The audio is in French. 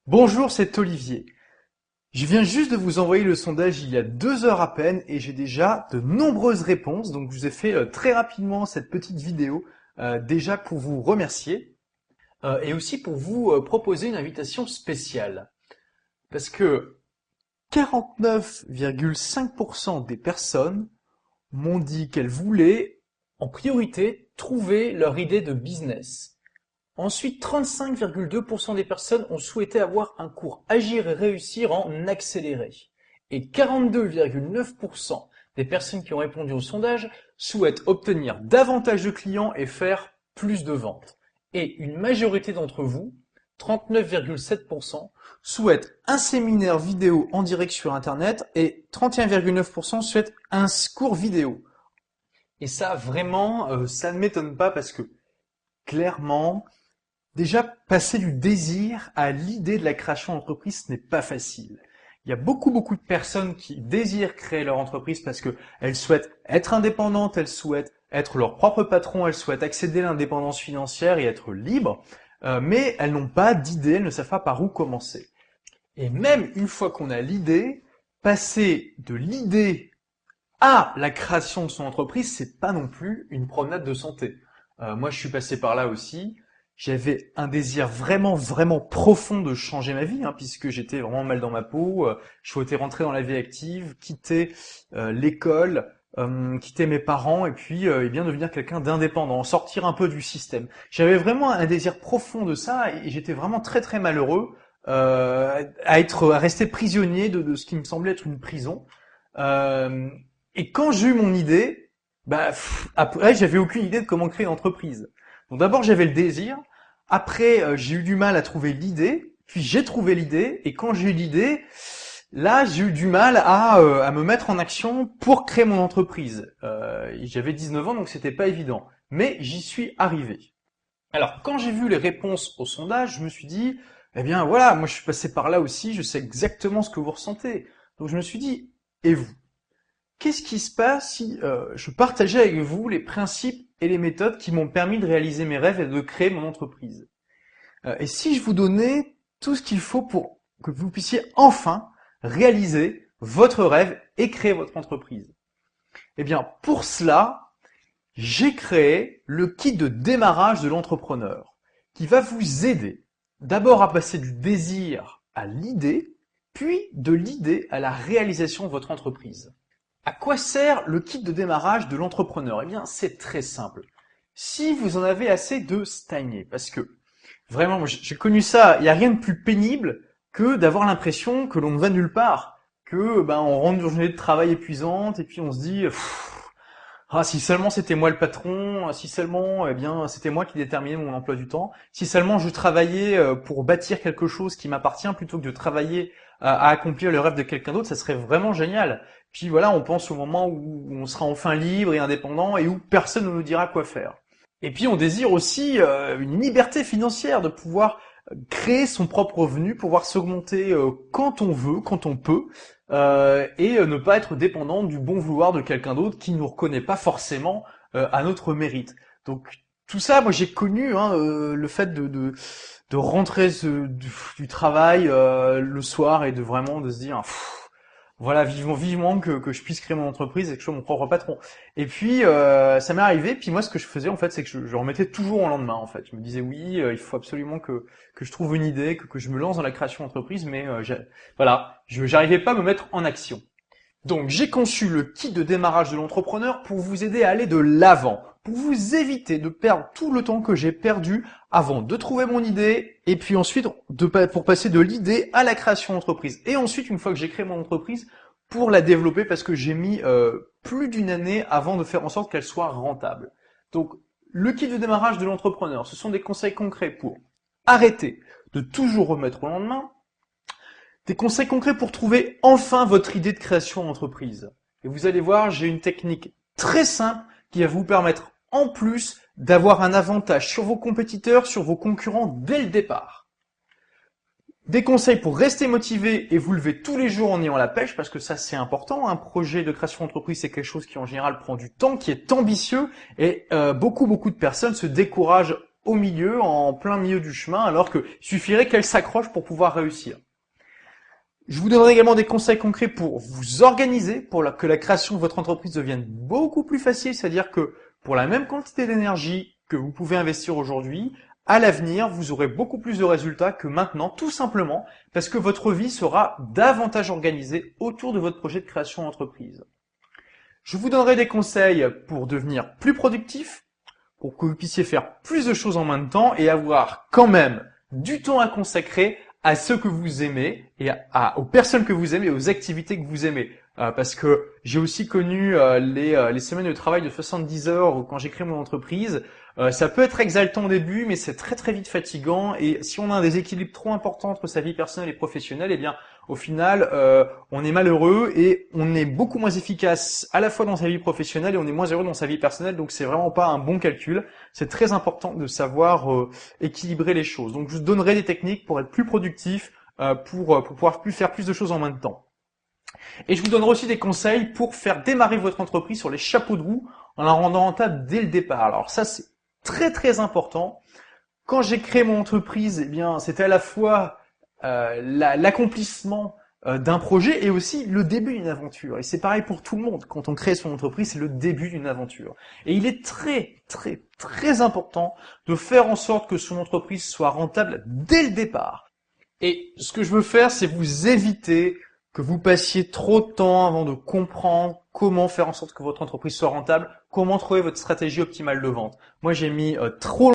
Bonjour, c'est Olivier. Je viens juste de vous envoyer le sondage il y a 2 heures à peine et j'ai déjà de nombreuses réponses. Donc je vous ai fait très rapidement cette petite vidéo déjà pour vous remercier et aussi pour vous proposer une invitation spéciale. Parce que 49,5% des personnes m'ont dit qu'elles voulaient en priorité trouver leur idée de business. Ensuite, 35,2% des personnes ont souhaité avoir un cours Agir et réussir en accéléré. Et 42,9% des personnes qui ont répondu au sondage souhaitent obtenir davantage de clients et faire plus de ventes. Et une majorité d'entre vous, 39,7%, souhaitent un séminaire vidéo en direct sur Internet et 31,9% souhaitent un cours vidéo. Et ça, vraiment, ça ne m'étonne pas parce que, clairement, déjà, passer du désir à l'idée de la création d'entreprise, ce n'est pas facile. Il y a beaucoup de personnes qui désirent créer leur entreprise parce que elles souhaitent être indépendantes, elles souhaitent être leur propre patron, elles souhaitent accéder à l'indépendance financière et être libres, mais elles n'ont pas d'idée, elles ne savent pas par où commencer. Et même une fois qu'on a l'idée, passer de l'idée à la création de son entreprise, c'est pas non plus une promenade de santé. Moi, je suis passé par là aussi. J'avais un désir vraiment profond de changer ma vie, hein, puisque j'étais vraiment mal dans ma peau. Je souhaitais rentrer dans la vie active, quitter l'école, quitter mes parents, et puis et bien devenir quelqu'un d'indépendant, sortir un peu du système. J'avais vraiment un désir profond de ça, et j'étais vraiment très malheureux à rester prisonnier de ce qui me semblait être une prison. Euh, et quand j'ai eu mon idée, après j'avais aucune idée de comment créer une entreprise. Donc d'abord j'avais le désir, après j'ai eu du mal à trouver l'idée, puis j'ai trouvé l'idée, et quand j'ai eu l'idée, là j'ai eu du mal à me mettre en action pour créer mon entreprise. J'avais 19 ans donc c'était pas évident, mais j'y suis arrivé. Alors quand j'ai vu les réponses au sondage, je me suis dit, eh bien voilà, moi je suis passé par là aussi, je sais exactement ce que vous ressentez. Donc je me suis dit, et vous? Qu'est-ce qui se passe si je partageais avec vous les principes et les méthodes qui m'ont permis de réaliser mes rêves et de créer mon entreprise? Et si je vous donnais tout ce qu'il faut pour que vous puissiez enfin réaliser votre rêve et créer votre entreprise? Eh bien, pour cela, j'ai créé le kit de démarrage de l'entrepreneur qui va vous aider d'abord à passer du désir à l'idée, puis de l'idée à la réalisation de votre entreprise. À quoi sert le kit de démarrage de l'entrepreneur? Eh bien, c'est très simple. Si vous en avez assez de stagner, parce que vraiment, j'ai connu ça, il n'y a rien de plus pénible que d'avoir l'impression que l'on ne va nulle part, que on rentre dans une journée de travail épuisante et puis on se dit ah, si seulement c'était moi le patron, si seulement c'était moi qui déterminais mon emploi du temps, si seulement je travaillais pour bâtir quelque chose qui m'appartient plutôt que de travailler à accomplir le rêve de quelqu'un d'autre, ça serait vraiment génial. Puis voilà, on pense au moment où on sera enfin libre et indépendant et où personne ne nous dira quoi faire. Et puis on désire aussi une liberté financière, de pouvoir créer son propre revenu, pouvoir s'augmenter quand on veut, quand on peut, et ne pas être dépendant du bon vouloir de quelqu'un d'autre qui ne nous reconnaît pas forcément à notre mérite. Donc tout ça, moi j'ai connu le fait de rentrer du travail le soir et de vraiment de se dire voilà, vivement que je puisse créer mon entreprise et que je sois mon propre patron. Et puis ça m'est arrivé. Puis moi, ce que je faisais en fait, c'est que je remettais toujours au lendemain. En fait, je me disais oui, il faut absolument que je trouve une idée, que je me lance dans la création d'entreprise, mais voilà, j'arrivais pas à me mettre en action. Donc j'ai conçu le kit de démarrage de l'entrepreneur pour vous aider à aller de l'avant, pour vous éviter de perdre tout le temps que j'ai perdu avant de trouver mon idée, et puis ensuite pour passer de l'idée à la création d'entreprise. Et ensuite, une fois que j'ai créé mon entreprise, pour la développer parce que j'ai mis plus d'une année avant de faire en sorte qu'elle soit rentable. Donc le kit de démarrage de l'entrepreneur, ce sont des conseils concrets pour arrêter de toujours remettre au lendemain, des conseils concrets pour trouver enfin votre idée de création d'entreprise. Et vous allez voir, j'ai une technique très simple qui va vous permettre en plus d'avoir un avantage sur vos compétiteurs, sur vos concurrents dès le départ. Des conseils pour rester motivé et vous lever tous les jours en ayant la pêche, parce que ça c'est important. Un projet de création d'entreprise, c'est quelque chose qui en général prend du temps, qui est ambitieux, et beaucoup de personnes se découragent au milieu, en plein milieu du chemin, alors qu'il suffirait qu'elle s'accroche pour pouvoir réussir. Je vous donnerai également des conseils concrets pour vous organiser, pour que la création de votre entreprise devienne beaucoup plus facile, c'est-à-dire que pour la même quantité d'énergie que vous pouvez investir aujourd'hui, à l'avenir, vous aurez beaucoup plus de résultats que maintenant, tout simplement parce que votre vie sera davantage organisée autour de votre projet de création d'entreprise. Je vous donnerai des conseils pour devenir plus productif, pour que vous puissiez faire plus de choses en moins de temps et avoir quand même du temps à consacrer à ceux que vous aimez et aux personnes que vous aimez, aux activités que vous aimez. Parce que j'ai aussi connu les semaines de travail de 70 heures quand j'ai créé mon entreprise. Ça peut être exaltant au début, mais c'est très très vite fatigant. Et si on a un déséquilibre trop important entre sa vie personnelle et professionnelle, eh bien, au final, on est malheureux et on est beaucoup moins efficace à la fois dans sa vie professionnelle et on est moins heureux dans sa vie personnelle. Donc, c'est vraiment pas un bon calcul. C'est très important de savoir équilibrer les choses. Donc, je vous donnerai des techniques pour être plus productif, pour pouvoir faire plus de choses en moins de temps. Et je vous donnerai aussi des conseils pour faire démarrer votre entreprise sur les chapeaux de roue en la rendant rentable dès le départ. Alors ça, c'est très très important. Quand j'ai créé mon entreprise, eh bien, c'était à la fois l'accomplissement d'un projet et aussi le début d'une aventure. Et c'est pareil pour tout le monde. Quand on crée son entreprise, c'est le début d'une aventure. Et il est très très très important de faire en sorte que son entreprise soit rentable dès le départ. Et ce que je veux faire, c'est vous éviter que vous passiez trop de temps avant de comprendre comment faire en sorte que votre entreprise soit rentable, comment trouver votre stratégie optimale de vente. Moi, j'ai mis trop